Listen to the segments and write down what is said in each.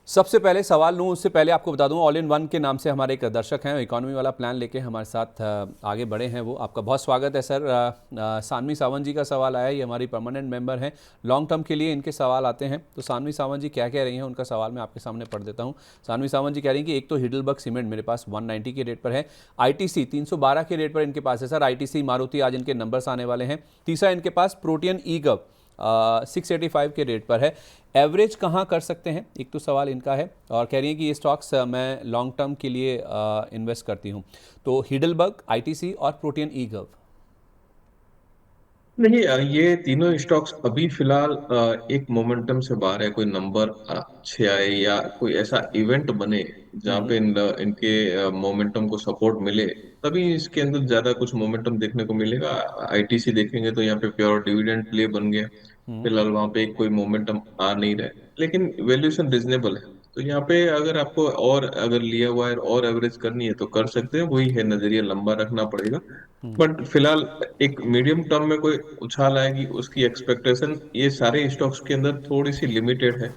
सबसे पहले सवाल लूँ उससे पहले आपको बता दूं, ऑल इन वन के नाम से हमारे एक दर्शक हैं, इकोनॉमी वाला प्लान लेके हमारे साथ आगे बढ़े हैं। वो आपका बहुत स्वागत है सर। सानवी सावंत जी का सवाल आया है, ये हमारी परमानेंट मेंबर हैं। लॉन्ग टर्म के लिए इनके सवाल आते हैं, तो सानवी सावंत जी क्या कह रही हैं, उनका सवाल मैं आपके सामने पढ़ देता हूँ। सानवी सावंत जी कह रही हैं कि एक तो हिडलबर्ग सीमेंट मेरे पास 190 के रेट पर है, ITC 312 के रेट पर इनके पास है सर। ITC मारुति आज इनके नंबर्स आने वाले हैं। तीसरा इनके पास प्रोटियन ईगव 685 के रेट पर है। एवरेज कहाँ कर सकते हैं, एक तो सवाल इनका है। और कह रही हैं कि ये स्टॉक्स मैं लॉन्ग टर्म के लिए इन्वेस्ट करती हूँ। तो हिडलबर्ग, ITC और प्रोटियन ईगव। नहीं, ये तीनों स्टॉक्स अभी फिलहाल एक मोमेंटम से बाहर है। कोई नंबर अच्छे आए या कोई ऐसा इवेंट बने जहाँ पे इनके मोमेंटम को सपोर्ट मिले, तभी इसके अंदर ज्यादा कुछ मोमेंटम देखने को मिलेगा। आईटीसी देखेंगे तो यहाँ पे प्योर डिविडेंड प्ले बन गया। फिलहाल वहाँ पे कोई मोमेंटम आ नहीं रहा है, लेकिन वैल्यूएशन रिजनेबल है। तो यहाँ पे अगर आपको और अगर लिया हुआ है और एवरेज करनी है तो कर सकते हैं, वही है, नजरिया लंबा रखना पड़ेगा। बट फिलहाल एक मीडियम टर्म में कोई उछाल आएगी उसकी एक्सपेक्टेशन ये सारे स्टॉक्स के अंदर थोड़ी सी लिमिटेड है।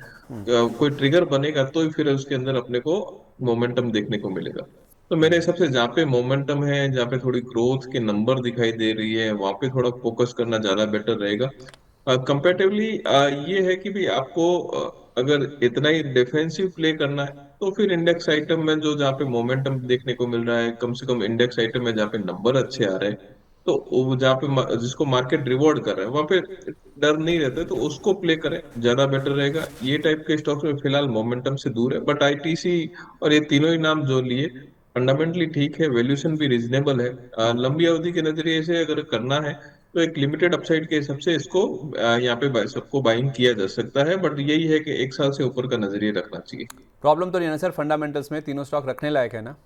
कोई ट्रिगर बनेगा तो ही फिर उसके अंदर अपने को मोमेंटम देखने को मिलेगा। तो मेरे हिसाब से जहाँ पे मोमेंटम है, जहाँ पे थोड़ी ग्रोथ के नंबर दिखाई दे रही है, वहां पे थोड़ा फोकस करना ज्यादा बेटर रहेगा। कंपेरेटिवली ये है कि भी आपको अगर इतना ही डिफेंसिव प्ले करना है तो फिर इंडेक्स आइटम में जो जहाँ पे मोमेंटम देखने को मिल रहा है, कम से कम इंडेक्स आइटम में जहाँ पे नंबर अच्छे आ रहे हैं, तो वो जहाँ पे जिसको मार्केट रिवॉर्ड कर रहा है वहां पे डर नहीं रहता है, तो उसको प्ले करें, ज्यादा बेटर रहेगा। ये टाइप के स्टॉक्स में फिलहाल मोमेंटम से दूर है, बट आईटीसी और ये तीनों ही नाम जो लिए फंडामेंटली ठीक है, वैल्यूएशन भी रिजनेबल है। लंबी अवधि के नजरिए से अगर करना है तो एक लिमिटेड अपसाइड के हिसाब से इसको यहाँ पे सबको बाइंग किया जा सकता है, बट यही है कि एक साल से ऊपर का नजरिया रखना चाहिए। प्रॉब्लम तो नहीं है ना सर, फंडामेंटल्स में तीनों स्टॉक रखने लायक है ना?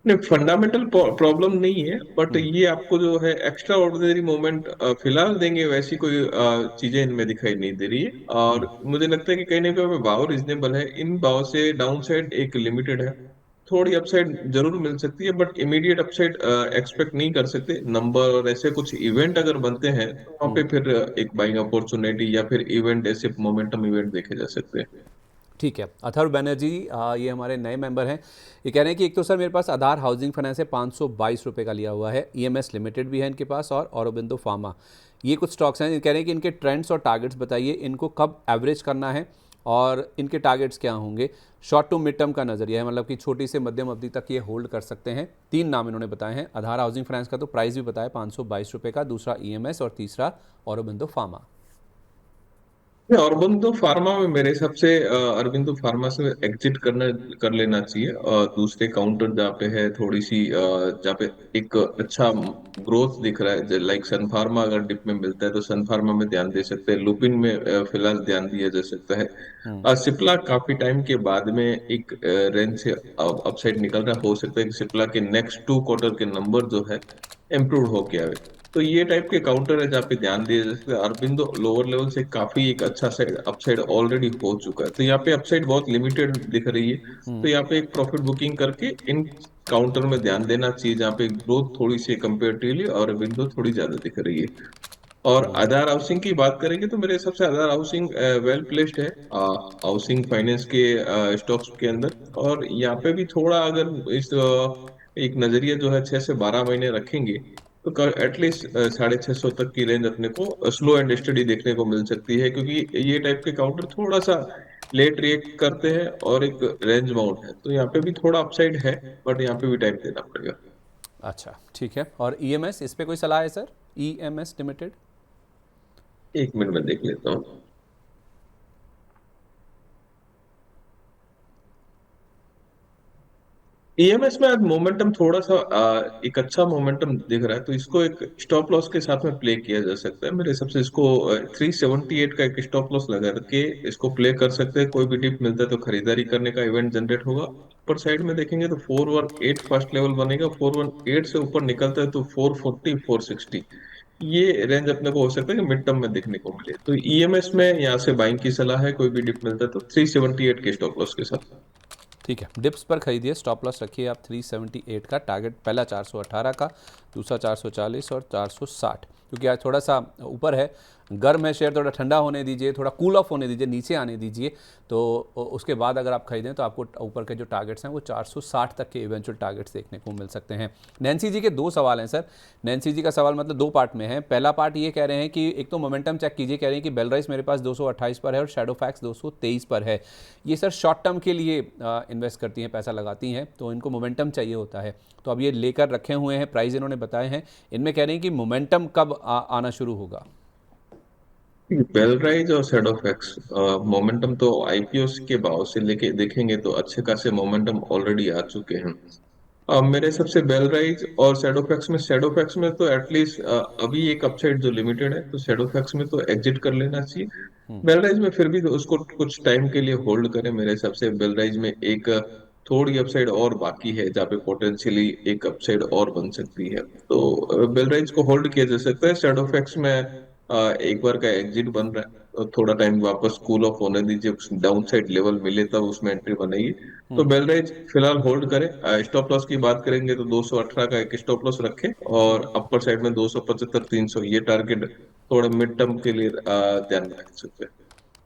नहीं, फंडामेंटल प्रॉब्लम नहीं है, बट ये आपको जो है एक्स्ट्रा ऑर्डिनरी मोमेंट फिलहाल देंगे, वैसी कोई चीजें इनमें दिखाई नहीं दे रही है। और मुझे लगता है कि कहीं ना कहीं भाव रिजनेबल है, इन भाव से डाउन साइड एक लिमिटेड है। थोड़ी अपसाइड जरूर मिल सकती है, बट इमीडिएट अपसाइड एक्सपेक्ट नहीं कर सकते। नंबर और ऐसे कुछ इवेंट अगर बनते हैं तो वहाँ पे फिर एक बाइंग अपॉर्चुनिटी या फिर इवेंट, ऐसे मोमेंटम इवेंट देखे जा सकते हैं। ठीक है। अथर्व बैनर्जी ये हमारे नए मेंबर हैं। ये कह रहे हैं कि एक तो सर मेरे पास आधार हाउसिंग फाइनेंस है, 522 रुपये का लिया हुआ है। EMS लिमिटेड भी है इनके पास, और औरोबिंदो फार्मा, ये कुछ स्टॉक्स हैं। ये कह रहे हैं कि इनके ट्रेंड्स और टारगेट्स बताइए, इनको कब एवरेज करना है और इनके टारगेट्स क्या होंगे। शॉर्ट टू मिड टर्म का नजरिया है, मतलब कि छोटी से मध्यम अवधि तक ये होल्ड कर सकते हैं। 3 नाम इन्होंने बताए हैं। आधार हाउसिंग फाइनेंस का तो प्राइस भी बताया 522 रुपये का, दूसरा EMS और तीसरा औरोबिंदो फार्मा। अरबिंदो फार्मा में मेरे हिसाब से अरबिंदो फार्मा से एग्जिट करना कर लेना चाहिए। दूसरे काउंटर जहाँ पे है थोड़ी सी जहाँ पे एक अच्छा ग्रोथ दिख रहा है, लाइक सन फार्मा अगर डिप में मिलता है तो सन फार्मा में ध्यान दे सकते हैं। लुपिन में फिलहाल ध्यान दिया जा सकता है। सिप्ला काफी टाइम के बाद में एक रेंज से अपसाइड निकल रहा है, हो सकता है कि सिप्ला के नेक्स्ट 2 क्वार्टर के नंबर जो है इम्प्रूव होके आए। तो ये टाइप के काउंटर है जहाँ पे ध्यान दिया जा सकता है। अरबिंदो लोअर लेवल से काफी एक अच्छा साइड अपसाइड ऑलरेडी हो चुका है, तो यहाँ पे अपसाइड बहुत लिमिटेड दिख रही है। तो यहाँ पे एक प्रॉफिट बुकिंग करके इन काउंटर में ध्यान देना चाहिए जहाँ पे ग्रोथ थोड़ी सी कंपेरेटिवली और अरबिंदो थोड़ी ज्यादा दिख रही है। और आधार हाउसिंग की बात करेंगे तो मेरे हिसाब से आधार हाउसिंग वेल प्लेस्ड है हाउसिंग फाइनेंस के स्टॉक्स के अंदर। और यहाँ पे भी थोड़ा अगर इस एक नजरिया जो है 6 से 12 महीने रखेंगे तो एटलीस्ट 650 तक की रेंज अपने को स्लो एंड स्टडी देखने को मिल सकती है, क्योंकि ये टाइप के काउंटर थोड़ा सा लेट रिएक्ट करते हैं और एक रेंज बाउंड है, तो यहाँ पे भी थोड़ा अपसाइड है, बट यहाँ पे भी टाइम देना पड़ेगा। अच्छा, ठीक है। और EMS, इस पे कोई सलाह है सर? EMS limited. 1 मिनट में देख लेता हूँ। ईएमएस में आज मोमेंटम थोड़ा सा एक अच्छा मोमेंटम दिख रहा है, तो इसको एक स्टॉप लॉस के साथ में प्ले किया जा सकता है। मेरे हिसाब से इसको 378 का एक स्टॉप लॉस लगा के इसको प्ले कर सकते हैं। कोई भी डिप मिलता है तो खरीदारी करने का इवेंट जनरेट होगा। ऊपर साइड में देखेंगे तो 418 फर्स्ट लेवल बनेगा, 418 से ऊपर निकलता है तो 440 460 ये रेंज अपने को हो सकता है कि मिड टर्म में देखने को मिले। तो ईएमएस में यहाँ से बाइंग की सलाह है, कोई भी डिप मिलता है तो 378 के स्टॉप लॉस के साथ। ठीक है, डिप्स पर खरीदिए, स्टॉप लॉस रखिए आप 378 का। टारगेट पहला 418 का, दूसरा 440 और 460, क्योंकि आज थोड़ा सा ऊपर है। गर्म है शेयर, थोड़ा ठंडा होने दीजिए, थोड़ा कूल ऑफ होने दीजिए, नीचे आने दीजिए, तो उसके बाद अगर आप खरीदें तो आपको ऊपर के जो टारगेट्स हैं वो 460 तक के इवेंचुअल टारगेट्स देखने को मिल सकते हैं। नैन्सी जी के दो सवाल हैं सर। नैन्सी जी का सवाल मतलब दो पार्ट में है। पहला पार्ट ये कह रहे हैं कि एक तो मोमेंटम चेक कीजिए, कह रहे हैं कि बेल राइस मेरे पास 228 पर है और शैडो फैक्स 223 पर है। ये सर शॉर्ट टर्म के लिए इन्वेस्ट करती हैं, पैसा लगाती हैं, तो इनको मोमेंटम चाहिए होता है। तो अब ये लेकर रखे हुए हैं, प्राइस इन्होंने बताए हैं। इनमें कह रहे हैं कि मोमेंटम कब आना शुरू होगा। बेलराइज और सेडोफैक्स मोमेंटम तो आईपीओ के भाव से लेके देखेंगे तो अच्छे खासे मोमेंटम ऑलरेडी आ चुके हैं। मेरे हिसाब से बेलराइज और सेडोफैक्स में तो एटलीस्ट अभी एक अपसाइड जो लिमिटेड है, तो सेडोफैक्स में तो एग्जिट कर लेना चाहिए। बेलराइज में फिर भी तो उसको कुछ टाइम के लिए होल्ड करें। मेरे हिसाब से बेलराइज में एक थोड़ी अपसाइड और बाकी है, जहाँ पे पोटेंशियली एक अपसाइड और बन सकती है, तो बेलराइज को होल्ड किया जा सकता है। सेडोफैक्स में एक बार का एग्जिट बन रहा है, तो थोड़ा टाइम वापस कूल ऑफ होने दीजिए, डाउन साइड लेवल मिले तब उसमें एंट्री बनेगी। तो बेलराइज फिलहाल होल्ड करें। स्टॉप लॉस की बात करेंगे तो 218 का एक स्टॉप लॉस रखें, और अपर साइड में 275 300 ये टारगेट थोड़े मिड टर्म के लिए ध्यान में रख सकते हैं।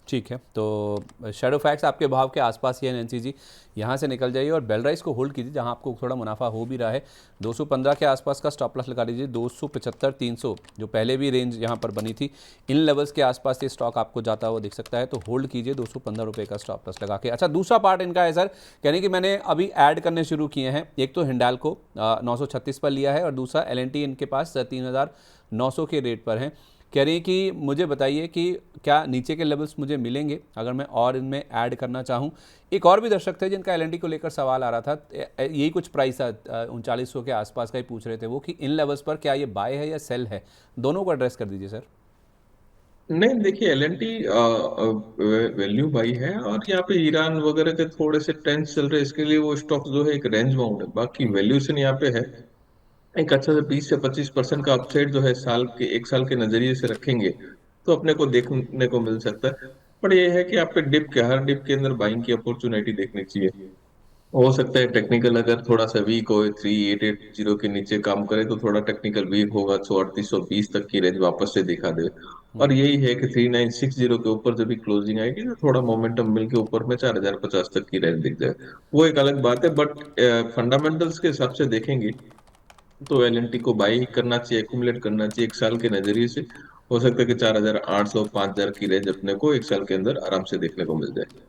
ठीक है, तो शैडो फैक्स आपके भाव के आसपास ही है नैन्सी जी, यहाँ से निकल जाइए और बेल राइस को होल्ड कीजिए जहाँ आपको थोड़ा मुनाफा हो भी रहा है। 215 के आसपास का स्टॉप लॉस लगा लीजिए। 275 300 जो पहले भी रेंज यहाँ पर बनी थी, इन लेवल्स के आसपास ये स्टॉक आपको जाता हुआ दिख सकता है, तो होल्ड कीजिए 215 रुपये का स्टॉप लॉस लगा के। अच्छा, दूसरा पार्ट इनका है सर, कहने कि मैंने अभी ऐड करने शुरू किए हैं। एक तो हिंडाल्को 936 पर लिया है और दूसरा एल इनके पास 3900 के रेट पर है। कह रही है कि मुझे बताइए कि क्या नीचे के लेवल्स मुझे मिलेंगे अगर मैं और इनमें ऐड करना चाहूँ। एक और भी दर्शक थे जिनका एल को लेकर सवाल आ रहा था, यही कुछ प्राइस 3900 के आसपास का ही पूछ रहे थे वो, कि इन लेवल्स पर क्या ये बाय है या सेल है। दोनों को एड्रेस कर दीजिए सर। नहीं, देखिए एल एन टी वैल्यू बाई है, और यहाँ पे ईरान वगैरह के थोड़े से टेंस चल रहे हैं, इसके लिए वो स्टॉक जो है एक रेंज बाउंड है। बाकी वैल्यूएशन यहाँ पे है एक अच्छा से 20 से 25% का अपसाइड जो है साल के एक साल के नजरिए से रखेंगे तो अपने को देखने को मिल सकता है। पर ये है कि आप पे डिप के हर डिप के अंदर बाइंग की अपॉर्चुनिटी देखनी चाहिए। हो सकता है टेक्निकल अगर थोड़ा सा वीक हो, 3880 के नीचे काम करे तो थोड़ा टेक्निकल वीक होगा, 3820 तक की रेंज वापस से दिखा दे। और यही है कि 3960 के ऊपर जब भी क्लोजिंग आएगी तो थोड़ा मोमेंटम मिल के ऊपर में 4050 तक की रेंज दिख जाए, वो एक अलग बात है। बट फंडामेंटल्स के हिसाब से देखेंगे तो एलएनटी को बाई करना चाहिए, एक्यूमुलेट करना चाहिए एक साल के नजरिए से। हो सकता है कि 4800 5000 की रेंज अपने को एक साल के अंदर आराम से देखने को मिल जाए।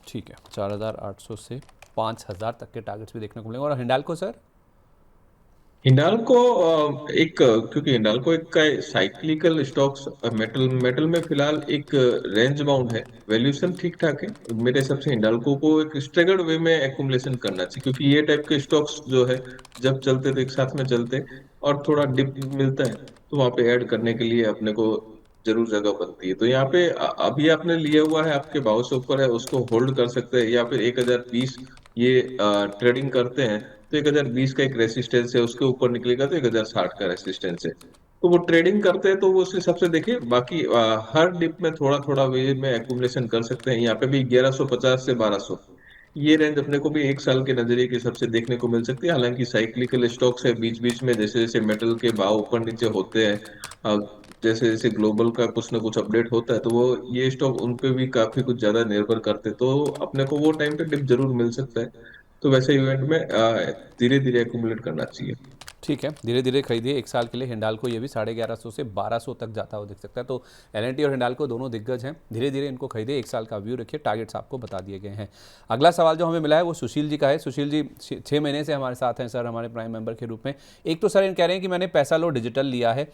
ठीक है, 4800 से 5000 तक के टारगेट्स भी देखने को मिलेंगे। और हिंडाल्को सर। हिंडाल्को क्योंकि हिंडाल्को एक का साइक्लिकल स्टॉक्स, मेटल मेटल में फिलहाल एक रेंज बाउंड है, वैल्यूएशन ठीक ठाक है। मेरे हिसाब से हिंडाल्को को एक स्ट्रेगर्ड वे में एक्यूमुलेशन करना चाहिए, क्योंकि ये टाइप के स्टॉक्स जो है जब चलते तो एक साथ में चलते, और थोड़ा डिप मिलता है तो वहां पे ऐड करने के लिए अपने को जरूर जगह बनती है। तो यहाँ पे अभी आपने लिया हुआ है, आपके भाव से ऊपर है, उसको होल्ड कर सकते हैं, या फिर 1020 ये ट्रेडिंग करते हैं तो 1020 का एक रेसिस्टेंस है, उसके ऊपर निकलेगा तो 1060 का रेसिस्टेंस है। तो वो ट्रेडिंग करते हैं तो वो उस हिसाब से देखिए। बाकी हर डिप में थोड़ा थोड़ा वे में एक्यूमुलेशन कर सकते हैं। यहाँ पे भी 1150 से 1200 ये रेंज अपने को भी एक साल के नजरिए के हिसाब से देखने को मिल सकती है। हालांकि साइक्लिकल स्टॉक्स है, बीच बीच में जैसे जैसे मेटल के भाव ऊपर नीचे होते हैं, अ, जैसे जैसे ग्लोबल का कुछ ना कुछ अपडेट होता है, तो वो ये स्टॉक उन पे भी काफी कुछ ज्यादा निर्भर करते हैं, तो अपने को वो टाइम पे डिप जरूर मिल सकता है। तो वैसे इवेंट में धीरे धीरे एक्यूमुलेट करना चाहिए। ठीक है, धीरे धीरे खरीदिए एक साल के लिए। हिंडाल्को ये भी 1150 से 1200 तक जाता हुआ दिख सकता है। तो एल और हिंडाल्को दोनों दिग्गज हैं, धीरे धीरे इनको खरीदिए, एक साल का व्यू रखिए, टारगेट्स आपको बता दिए गए हैं। अगला सवाल जो हमें मिला है वो सुशील जी का है। सुशील जी 6 महीने से हमारे साथ हैं सर, हमारे प्राइम मेंबर के रूप में। एक तो सर इन कह रहे हैं कि मैंने पैसा लो डिजिटल लिया है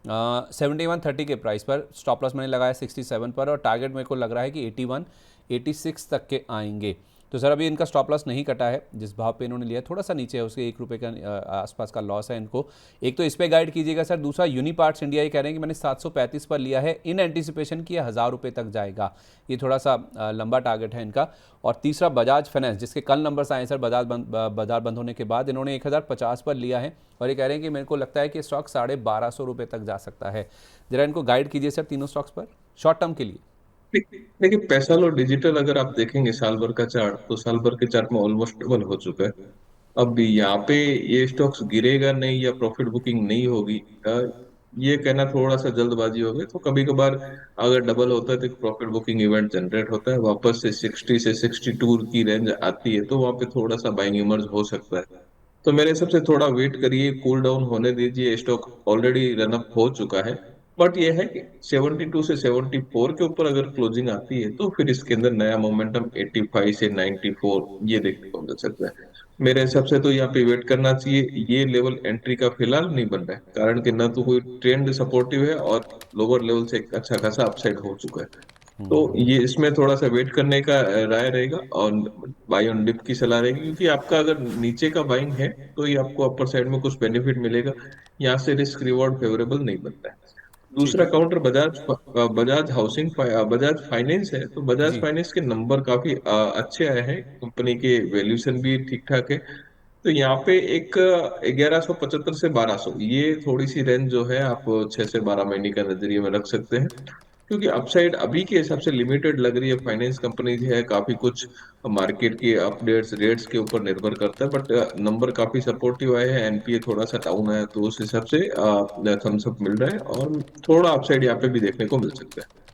7130 के प्राइस पर, स्टॉप लॉस मैंने लगाया 67 पर, और टारगेट मेरे को लग रहा है कि 81 86 तक के आएंगे। तो सर अभी इनका स्टॉप लॉस नहीं कटा है, जिस भाव पे इन्होंने लिया थोड़ा सा नीचे है, उसके 1 रुपये का आसपास का लॉस है इनको। एक तो इस पे गाइड कीजिएगा सर। दूसरा यूनिपार्ट्स इंडिया ये कह रहे हैं कि मैंने 735 पर लिया है, इन एंटीसिपेशन की 1000 रुपये तक जाएगा, ये थोड़ा सा लंबा टारगेट है इनका। और तीसरा बजाज फाइनेंस, जिसके कल नंबर्स आए सर बाजार बंद होने के बाद, इन्होंने 1050 पर लिया है और ये कह रहे हैं कि मेरे को लगता है कि स्टॉक 1250 रुपये तक जा सकता है। जरा इनको गाइड कीजिए सर तीनों स्टॉक्स पर शॉर्ट टर्म के लिए। देखिए पैसा लो डिजिटल अगर आप देखेंगे साल भर का चार्ट, तो साल भर के चार्ट में ऑलमोस्ट डबल हो चुका है। अब यहाँ पे ये स्टॉक्स गिरेगा नहीं या प्रॉफिट बुकिंग नहीं होगी, ये कहना थोड़ा सा जल्दबाजी हो गई। तो कभी कभार अगर डबल होता है तो प्रॉफिट बुकिंग इवेंट जनरेट होता है, वापस से 60 से 62 की रेंज आती है, तो वहां पे थोड़ा सा बाइंग इमर्ज हो सकता है। तो मेरे हिसाब से थोड़ा वेट करिए, कूल डाउन होने दीजिए, स्टॉक ऑलरेडी रन अप हो चुका है। बट ये है कि 72 से 74 के ऊपर अगर क्लोजिंग आती है तो फिर इसके अंदर नया मोमेंटम 85 से 94 ये देखने को मिल सकता है। मेरे हिसाब से तो यहाँ पे वेट करना चाहिए, ये लेवल एंट्री का फिलहाल नहीं बन रहा है, कारण कि न तो कोई ट्रेंड सपोर्टिव है और लोअर लेवल से एक अच्छा खासा अपसाइड हो चुका है। तो ये इसमें थोड़ा सा वेट करने का राय रहेगा, और बाई ऑन डिप की सलाह रहेगी, क्योंकि आपका अगर नीचे का बाइंग है तो ये आपको अपर साइड में कुछ बेनिफिट मिलेगा। यहाँ से रिस्क रिवॉर्ड फेवरेबल नहीं बनता है। ठीक दूसरा है। Counter Bajaj housing Bajaj finance है। तो बजाज जी। फाइनेंस के नंबर काफी अच्छे आए हैं, कंपनी के वैल्यूएशन भी ठीक ठाक है। तो यहाँ पे एक 1175 से 1200 ये थोड़ी सी रेंज जो है आप 6 से 12 महीने का नजरिए में रख सकते हैं, क्योंकि अपसाइड अभी के हिसाब से लिमिटेड लग रही है। फाइनेंस कंपनी है, काफी कुछ मार्केट की अपडेट्स रेट्स के ऊपर निर्भर करता है, बट नंबर काफी सपोर्टिव आए हैं। एनपीए थोड़ा सा डाउन है, तो उस हिसाब से थम्स अप मिल रहा है, और थोड़ा अपसाइड यहाँ पे भी देखने को मिल सकता है।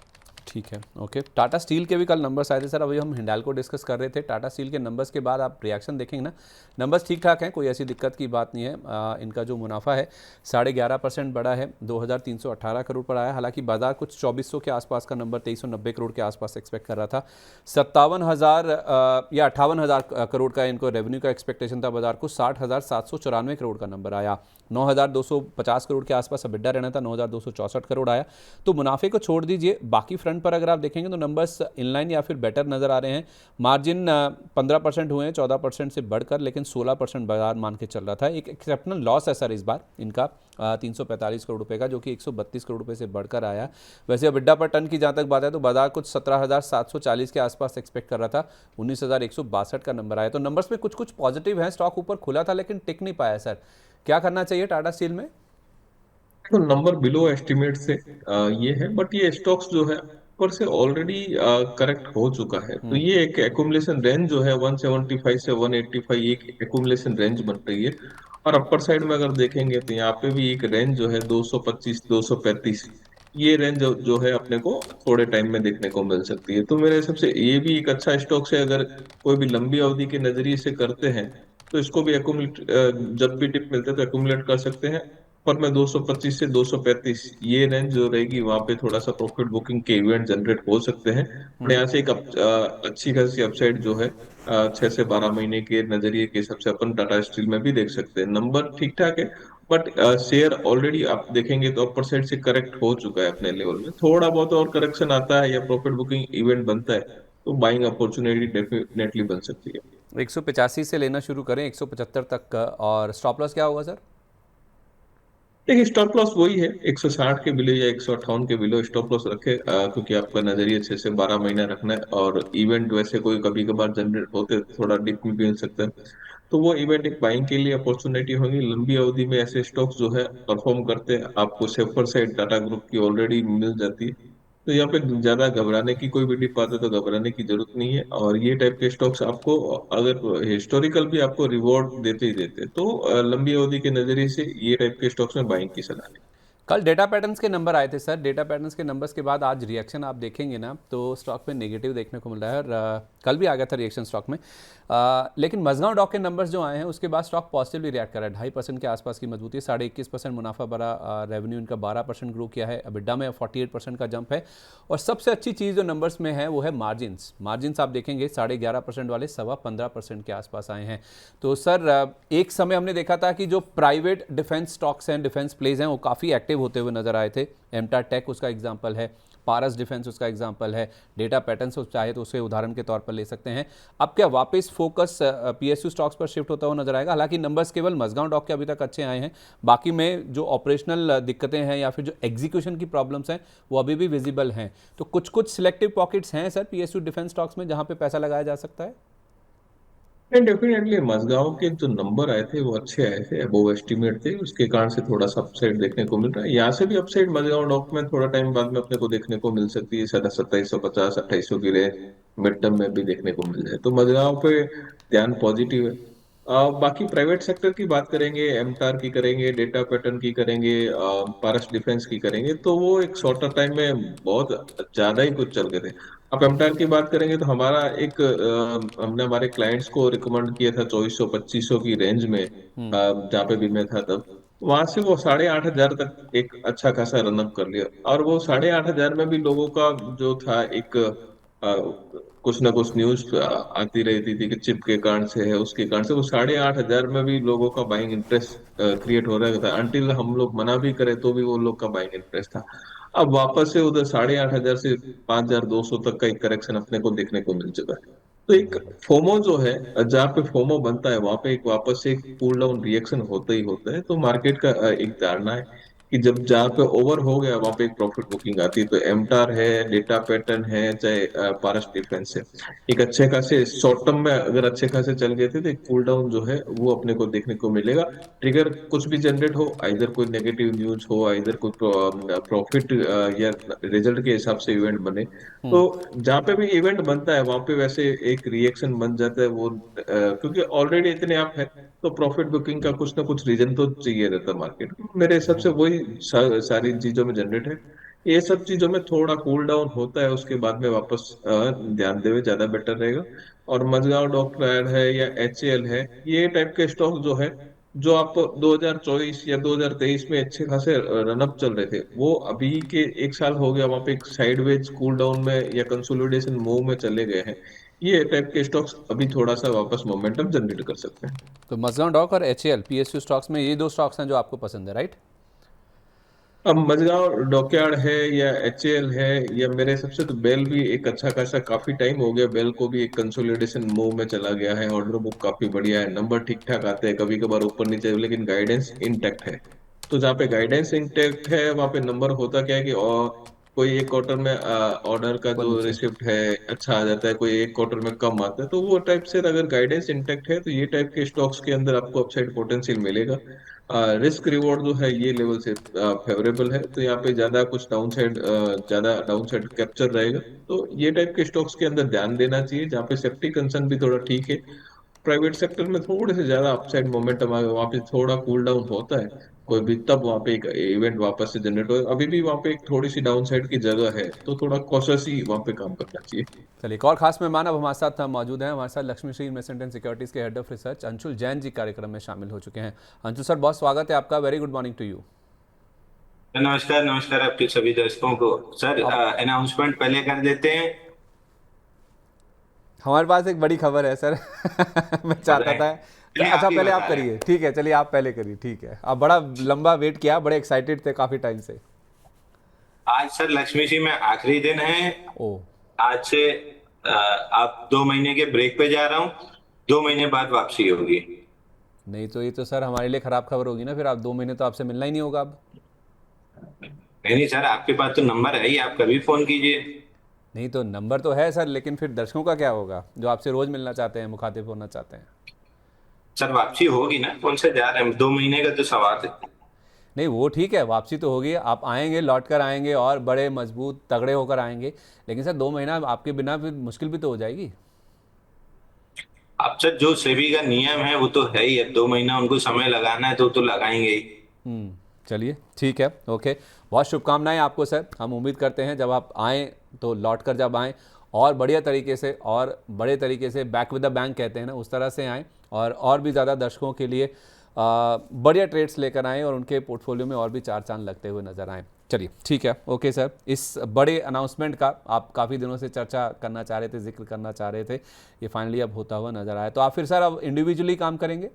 ठीक है। ओके, टाटा स्टील के भी कल नंबर्स आए थे सर, अभी हम हिंडाल्को डिस्कस कर रहे थे। टाटा स्टील के नंबर्स के बाद आप रिएक्शन देखेंगे ना, नंबर्स ठीक ठाक हैं, कोई ऐसी दिक्कत की बात नहीं है। इनका जो मुनाफा है 11.5% बढ़ा है, 2318 करोड़ पर आया। हालांकि बाजार कुछ 2400 के आसपास का नंबर, 2390 करोड़ के आसपास एक्सपेक्ट कर रहा था। 57,000 या 58,000 करोड़ का इनको रेवेन्यू का एक्सपेक्टेशन था बाजार को, 60,794 करोड़ का नंबर आया। 9,250 करोड़ के आसपास अबिड्डा रहना था, 9,264 करोड़ आया। तो मुनाफे को छोड़ दीजिए, बाकी फ्रंट पर अगर आप देखेंगे तो नंबर्स इनलाइन या फिर बेटर नजर आ रहे हैं। मार्जिन 15% हुए हैं, 14% से बढ़कर, लेकिन 16% बाजार मान के चल रहा था। एक एक्सेप्शनल लॉस है सर इस बार इनका 345 करोड़ रुपए का, जो कि 132 करोड़ रुपए से बढ़कर आया। वैसे अबिड्डा पर टन की जहां तक बात है तो बाजार कुछ 17,740 के आसपास एक्सपेक्ट कर रहा था, 19,162 का नंबर आया। तो नंबर्स में कुछ कुछ पॉजिटिव है, स्टॉक ऊपर खुला था लेकिन टिक नहीं पाया सर। क्या करना चाहिए टाटा स्टील में? तो नंबर बिलो एस्टिमेट से ये है, बट ये स्टॉक्स जो है ऊपर से ऑलरेडी करेक्ट हो चुका है। तो ये एक एकुमुलेशन रेंज जो है 175 से 185, एक एकुमुलेशन रेंज बन रही है। और अपर साइड में अगर देखेंगे तो यहाँ पे भी एक रेंज जो है 225 235, ये रेंज जो है अपने को थोड़े टाइम में देखने को मिल सकती है। तो मेरे हिसाब से ये भी एक अच्छा स्टॉक्स है, अगर कोई भी लंबी अवधि के नजरिए से करते हैं तो इसको भी एकुमुलेट, जब भी डिप मिलते हैं तो एकुमुलेट कर सकते हैं। पर मैं 225 से 235 ये रेंज जो रहेगी, वहां पे थोड़ा सा प्रॉफिट बुकिंग के इवेंट जनरेट हो सकते हैं। और यहाँ से एक अच्छी खासी अपसाइड जो है 6 से 12 महीने के नजरिए के हिसाब से अपन टाटा स्टील में भी देख सकते हैं। नंबर ठीक ठाक है, बट शेयर ऑलरेडी आप देखेंगे तो अपर साइड से करेक्ट हो चुका है अपने लेवल में। थोड़ा बहुत और करेक्शन आता है या प्रॉफिट बुकिंग इवेंट बनता है तो बाइंग अपॉर्चुनिटी डेफिनेटली बन सकती है। 185 से लेना शुरू करें 175 तक का, और स्टॉप लॉस क्या होगा सर? देखिए स्टॉप लॉस वही है, 160 के बिलो या 158 के बिलो स्टॉप लॉस रखे, क्योंकि आपका नजरिए 6 से 12 महीना रखना है, और इवेंट वैसे कोई कभी कभार जनरेट होते हैं, थोड़ा डिप में भी मिल सकता है। तो वो इवेंट एक बाइंग के लिए अपॉर्चुनिटी होगी। लंबी अवधि में ऐसे स्टॉक्स जो है परफॉर्म करते हैं, आपको सेफर साइड टाटा ग्रुप की ऑलरेडी मिल जाती है। तो यहाँ पे ज्यादा घबराने की, कोई भी डिप आता है तो घबराने की जरूरत नहीं है। और ये टाइप के स्टॉक्स आपको, अगर हिस्टोरिकल भी आपको रिवॉर्ड देते ही देते हैं, तो लंबी अवधि के नजरिए से ये टाइप के स्टॉक्स में बाइंग की सलाह है। कल डेटा पैटर्न्स के नंबर आए थे सर, डेटा पैटर्न्स के नंबर्स के बाद आज रिएक्शन आप देखेंगे ना तो स्टॉक में नेगेटिव देखने को मिल रहा है, और कल भी आ गया था रिएक्शन स्टॉक में। लेकिन मजगांव डॉक के नंबर्स जो आए हैं उसके बाद स्टॉक पॉजिटिवली रिएक्ट कर रहा है। 2.5% के आसपास की मजबूती, 21.5% मुनाफा बढ़ा, रेवेन्यू इनका 12% ग्रो किया है, अबिड्डा में 48% का जंप है। और सबसे अच्छी चीज़ जो नंबर्स में है वो है मार्जिन्स। मार्जिन्स आप देखेंगे 11.5% वाले 15% के आसपास आए हैं। तो सर एक समय हमने देखा था कि जो प्राइवेट डिफेंस स्टॉक्स हैं, डिफेंस प्लेज हैं, वो काफ़ी एक्टिव होते हुए नजर आए थे। एमटा टेक उसका एग्जाम्पल है, पारस डिफेंस उसका एग्जाम्पल है, डेटा पैटर्न्स चाहे तो उसे उदाहरण के तौर पर ले सकते हैं। अब क्या वापस फोकस पीएसयू स्टॉक्स पर शिफ्ट होता हुआ नजर आएगा? हालांकि नंबर्स केवल मजगांव डॉक के अभी तक अच्छे आए हैं, बाकी में जो ऑपरेशनल दिक्कतें हैं या फिर जो एग्जीक्यूशन की प्रॉब्लम्स हैं वो अभी भी विजिबल हैं। तो कुछ कुछ सिलेक्टिव पॉकेट्स हैं सर पीएसयू डिफेंस स्टॉक्स में जहां पे पैसा लगाया जा सकता है। डेफिनेटली मजगांव के जो नंबर आए थे वो अच्छे आए थे, अबोव एस्टिमेट थे, उसके कारण से थोड़ा सा अपसाइड देखने को मिल रहा है। यहाँ से भी अपसाइड मजगांव डॉक में थोड़ा टाइम बाद में अपने को देखने को मिल सकती है, शायद 2750 2800 की रेंज मिड टर्म में भी देखने को मिल जाए। तो मजगांव पे ध्यान पॉजिटिव है। बाकी प्राइवेट सेक्टर की बात करेंगे, एमटार की करेंगे, डेटा पैटर्न की करेंगे, पारस डिफेंस की करेंगे, तो वो एक शॉर्टर टाइम में बहुत ज्यादा ही कुछ चल गए थे। अब एमटार की बात करेंगे तो हमारा एक हमने हमारे क्लाइंट्स को रिकमेंड किया था 2400-2500 की रेंज में, जहाँ पे भी मैं था तब। वहां से वो 8,500 तक एक अच्छा खासा रनअप कर लिया, और वो 8,500 में भी लोगों का जो था एक कुछ ना कुछ न्यूज आती रहती थी कि चिप के कारण से है, उसके कारण से, वो 8,500 में भी लोगों का बाइंग इंटरेस्ट क्रिएट हो रहा था। अनटिल हम लोग मना भी करें तो भी वो लोग का बाइंग इंटरेस्ट था। अब वापस से उधर 8,500 से 5,200 तक का एक करेक्शन अपने को देखने को मिल चुका है। तो एक फोमो जो है, जहाँ पे फोमो बनता है वहां पे एक वापस से एक कूल डाउन रिएक्शन होता ही होता है। तो मार्केट का एक धारणा है कि जब जहाँ पे ओवर हो गया वहां पे एक प्रॉफिट बुकिंग आती है। तो एमटार है, डेटा पैटर्न है, चाहे पारस डिफेंस है, एक अच्छे खासे शॉर्ट टर्म में अगर अच्छे खासे चल गए थे तो एक कूल डाउन जो है वो अपने को देखने को मिलेगा। ट्रिगर कुछ भी जनरेट हो, आइदर कोई नेगेटिव न्यूज हो, आइदर कोई प्रॉफिट या रिजल्ट के हिसाब से इवेंट बने, तो जहाँ पे भी इवेंट बनता है वहां पे वैसे एक रिएक्शन बन जाता है वो, क्योंकि ऑलरेडी इतने आप है, तो प्रॉफिट बुकिंग का कुछ ना कुछ रीजन तो चाहिए रहता मार्केट में। मेरे हिसाब से वही सारी चीजों में जनरेट है। ये सब चीजों में थोड़ा कूल डाउन होता है, उसके बाद में वापस ध्यान देवे ज्यादा बेटर रहेगा। और मजगांव डॉक्टर है या एचएएल है, ये टाइप के स्टॉक जो है, जो आप 2024 या 2023 में अच्छे खासे रनअप चल रहे थे, वो अभी के एक साल हो गया वहां पे एक साइडवेज कूल डाउन में या कंसोलिडेशन मूव में चले गए हैं। ये टाइप के स्टॉक्स अभी थोड़ा सा वापस मोमेंटम जनरेट कर सकते हैं। तो मजगांव डॉक और एच पीएसयू स्टॉक्स में ये दो स्टॉक्स हैं जो आपको पसंद है, राइट? अब मजगांव डॉकयार्ड है या एचएएल है, या मेरे हिसाब से तो बेल भी एक अच्छा खासा, काफी टाइम हो गया बेल को भी एक कंसोलिडेशन मूव में चला गया है। ऑर्डर बुक काफी बढ़िया है, नंबर ठीक ठाक आते हैं, कभी कभार ऊपर नीचे, लेकिन गाइडेंस इंटैक्ट है। तो जहाँ पे गाइडेंस इंटैक्ट है वहाँ पे नंबर होता क्या है कि, और कोई एक क्वार्टर में ऑर्डर का ऊपर जो नीचे। रिसिप्ट है अच्छा आ जाता है, कोई एक क्वार्टर में कम आता है, तो वो टाइप से अगर गाइडेंस इंटैक्ट है तो ये टाइप के स्टॉक्स के अंदर आपको अपसाइड पोटेंशियल मिलेगा। रिस्क रिवॉर्ड जो है ये लेवल से फेवरेबल है, तो यहाँ पे ज्यादा कुछ डाउन साइड, ज्यादा डाउन साइड कैप्चर रहेगा। तो ये टाइप के स्टॉक्स के अंदर ध्यान देना चाहिए, जहाँ पे सेफ्टी कंसर्न भी थोड़ा ठीक है। प्राइवेट सेक्टर में थोड़े से ज्यादा अपसाइड मोमेंटम आ गया, वहाँ पे थोड़ा कूल डाउन होता है कोई भी, तब वहाँ पे एक इवेंट वापस से जनरेट हो। अभी भी वहाँ पे एक थोड़ी सी डाउन साइड की जगह है, तो थोड़ा कॉशियस ही वहाँ पे काम करना चाहिए। चलिए, एक और खास मेहमान अब हमारे साथ मौजूद हैं। हमारे साथ Lakshmi Shree Investment and Securities के head of research Anshul Jain ji कार्यक्रम में शामिल हो चुके हैं। अंशुल सर, बहुत स्वागत है आपका। Very good morning to you. नमस्कार नमस्कार आपके सभी दर्शकों को। सर अब अनाउंसमेंट पहले कर देते हैं। हमारे पास एक बड़ी खबर है सर। मैं चाहता बताएं। था। चलिए आप अच्छा, ही पहले आप बता रहे करिए, हैं। ठीक है। चलिए आप पहले करिए, ठीक है। आप बड़ा लंबा वेट किया, बड़े एक्साइटेड थे काफ़ी टाइम से। आज सर लक्ष्मी जी में आखिरी दिन है। ओ। आज से आप 2 महीने के ब्रेक पे जा रहा हूँ। 2 महीने बाद वापसी होगी। नहीं तो ये तो सर हमारे लिए ख़राब खबर होगी ना, फिर आप 2 महीने तो आपसे मिलना ही नहीं होगा अब। नहीं नहीं सर, आपके पास तो नंबर है ही, आप कभी फोन कीजिए। नहीं तो नंबर तो है सर, लेकिन फिर दर्शकों का क्या होगा जो आपसे रोज़ मिलना चाहते हैं, मुखातिब होना चाहते हैं। सर वापसी होगी ना, कौन से जा रहे हैं, 2 महीने का तो सवाल है। नहीं वो ठीक है, वापसी तो होगी, आप आएंगे, लौट कर आएंगे और बड़े मजबूत तगड़े होकर आएंगे। लेकिन सर 2 महीना आपके बिना फिर मुश्किल भी तो हो जाएगी। अब सर जो सेबी का नियम है वो तो है ही, अब 2 महीना उनको समय लगाना है तो लगाएंगे ही। चलिए ठीक है, ओके। बहुत शुभकामनाएं आपको सर। हम उम्मीद करते हैं जब आप आएँ तो लौट कर जब आएँ और बढ़िया तरीके से और बड़े तरीके से, बैक विद द बैंक कहते हैं ना, उस तरह से आएँ और भी ज़्यादा दर्शकों के लिए बढ़िया ट्रेड्स लेकर आएँ और उनके पोर्टफोलियो में और भी चार चांद लगते हुए नजर आएँ। चलिए ठीक है, ओके सर। इस बड़े अनाउंसमेंट का आप काफ़ी दिनों से चर्चा करना चाह रहे थे, जिक्र करना चाह रहे थे, ये फाइनली अब होता हुआ नजर आया। तो आप फिर सर अब इंडिविजुअली काम करेंगे?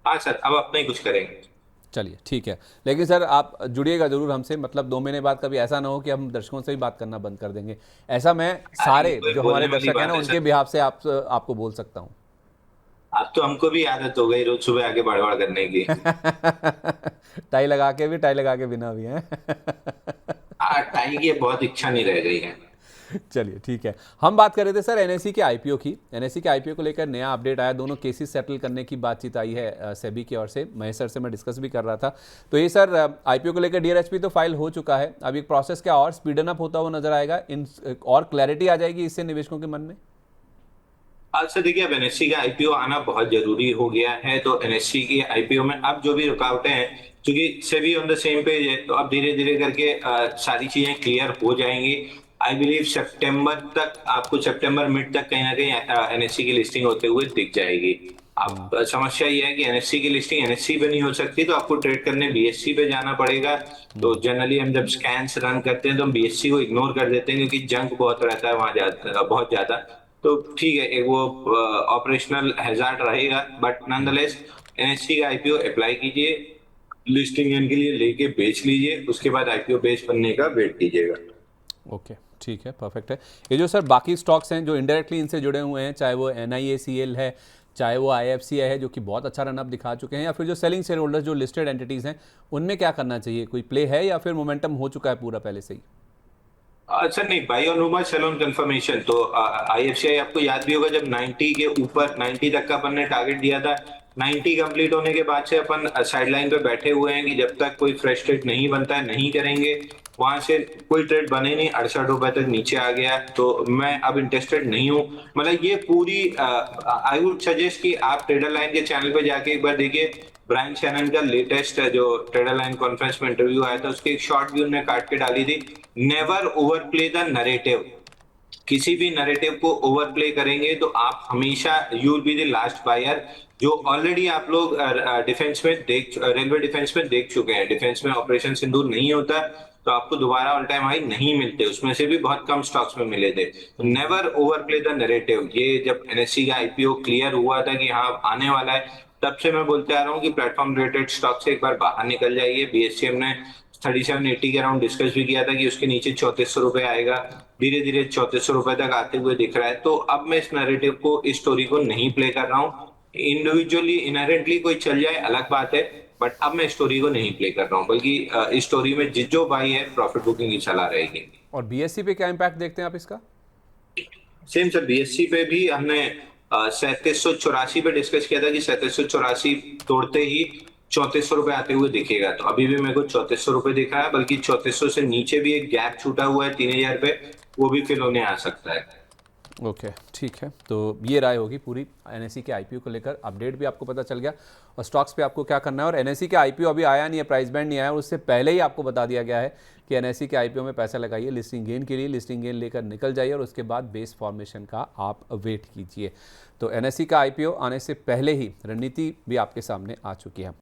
हाँ सर, अब अपना ही कुछ करेंगे। चलिए ठीक है। लेकिन सर आप जुड़िएगा ज़रूर हमसे, मतलब 2 महीने बाद कभी ऐसा ना हो कि हम दर्शकों से ही बात करना बंद कर देंगे। ऐसा मैं अरे सारे कोई जो हमारे बोलने वाली दर्शक हैं ना बात है उनके सर। बिहाफ से आपको बोल सकता हूँ। अब तो हमको भी आदत हो गई रोज सुबह आके बड़बड़ करने की। टाई लगा के भी, टाई लगा के बिना भी हैं। टाई की बहुत इच्छा नहीं रह गई है। चलिए ठीक है। हम बात कर रहे थे सर एनएसई के आईपीओ की। एनएसई के आईपीओ को लेकर नया अपडेट आया, दोनों केसेस सेटल करने की बातचीत आई है सेबी की ओर से। महेश सर से मैं डिस्कस भी कर रहा था। तो ये सर आईपीओ को लेकर डीआरएचपी तो फाइल हो चुका है, अब एक प्रोसेस क्या और स्पीडन अप होता हुआ नजर आएगा, इन और क्लैरिटी आ जाएगी इससे निवेशकों के मन में। आज से देखिए, अब एनएससी का आईपीओ आना बहुत जरूरी हो गया है, तो एनएससी के आईपीओ में अब जो भी रुकावटें हैं, क्योंकि SEBI on the same page है, तो अब धीरे धीरे करके सारी चीजें क्लियर हो जाएंगी। आई बिलीव सितंबर तक, आपको सितंबर मिड तक कहीं ना कहीं एनएससी की लिस्टिंग होते हुए दिख जाएगी। अब समस्या ये है कि एनएससी की लिस्टिंग एनएससी पे नहीं हो सकती, तो आपको ट्रेड करने बीएससी पे जाना पड़ेगा। तो जनरली हम जब स्कैन्स रन करते हैं तो हम बीएससी को इग्नोर कर देते हैं, क्योंकि जंक बहुत रहता है वहां, बहुत ज्यादा। तो ठीक है, एक वो ऑपरेशनल हैजार्ड रहेगा, बट नॉनदलेस एनएससी का आईपीओ अप्लाई कीजिए, लिस्टिंग इनके लिए लेके बेच लीजिए, उसके बाद आईपीओ बेच बनने का वेट कीजिएगा। ओके, ठीक है, परफेक्ट है। ये जो सर बाकी स्टॉक्स हैं जो इनडायरेक्टली इनसे जुड़े हुए हैं, चाहे वो NIACL है, चाहे वो IFCI है जो कि बहुत अच्छा रनअप दिखा चुके हैं, या फिर जो सेलिंग शेयर होल्डर्स जो लिस्टेड एंटिटीज़ हैं, उनमें क्या करना चाहिए? कोई प्ले है या फिर मोमेंटम हो चुका है पूरा पहले से ही? अच्छा, नहीं, by on rumour cell on confirmation. तो आईएफसीआई आपको याद भी होगा, जब 90 के ऊपर 90 तक का अपन ने टारगेट दिया था, 90 कंप्लीट होने के बाद से अपन साइडलाइन पे बैठे हुए हैं कि जब तक कोई फ्रेश ट्रेड नहीं बनता है नहीं करेंगे। वहां से कोई ट्रेड बने नहीं, 68 रुपए तक नीचे आ गया, तो मैं अब इंटरेस्टेड नहीं हूँ। मतलब ये पूरी, आई वुड सजेस्ट कि आप ट्रेडर लाइन के चैनल पे जाके एक बार देखिए। ब्रायन शैनन का लेटेस्ट जो ट्रेडर लाइन कॉन्फ्रेंस में इंटरव्यू आया था, उसकी एक शॉर्ट भी उन्होंने काट के डाली थी। Never overplay the narrative. किसी भी नरेटिव को ओवरप्ले करेंगे तो आप हमेशा you will be the last buyer. जो ऑलरेडी आप लोग डिफेंस में देख, रेलवे डिफेंस में देख चुके हैं, डिफेंस में ऑपरेशन सिंदूर नहीं होता तो आपको दोबारा ऑल टाइम हाई नहीं मिलते, उसमें से भी बहुत कम स्टॉक्स में मिले थे। Never overplay the narrative. ये जब एनएससी का आईपीओ क्लियर हुआ था कि हाँ आने वाला है, तब से मैं बोलते आ रहा हूँ कि प्लेटफॉर्म रिलेटेड स्टॉक से एक बार बाहर निकल जाइए। बीएससीएम ने 3780 के अराउंड डिस्कस भी किया था कि उसके नीचे 3400 रुपए आएगा, धीरे धीरे 3400 रुपए तक आते हुए दिख रहा है। तो अब मैं इस नैरेटिव को, इस स्टोरी को नहीं प्ले कर रहा हूँ। इंडिविजुअली इनहेरेंटली कोई चल जाए अलग बात है, बट अब मैं स्टोरी को नहीं प्ले कर रहा हूँ, बल्कि इस स्टोरी में जो भाई है प्रॉफिट बुकिंग की सलाह रहेगी। और BSE पे क्या इम्पैक्ट देखते हैं आप इसका? सेम सर, बीएससी पे भी हमने 3784 पे डिस्कस किया था कि 3784 तोड़ते ही 3400 रुपए आते हुए दिखेगा। तो अभी भी मेरे को 3400 रुपए दिख रहा है, बल्कि 3400 से नीचे भी एक गैप छूटा हुआ है 3000 पे, वो भी फिल होने आ सकता है। ओके, ठीक है। तो ये राय होगी पूरी NSE के IPO को लेकर। अपडेट भी आपको पता चल गया और स्टॉक्स पे आपको क्या करना है। और NSE के IPO अभी आया नहीं है, प्राइस बैंड नहीं आया, और उससे पहले ही आपको बता दिया गया है कि NSE के IPO में पैसा लगाइए लिस्टिंग गेन के लिए, लिस्टिंग गेन लेकर निकल जाइए और उसके बाद बेस फॉर्मेशन का आप वेट कीजिए। तो NSE का IPO आने से पहले ही रणनीति भी आपके सामने आ चुकी है।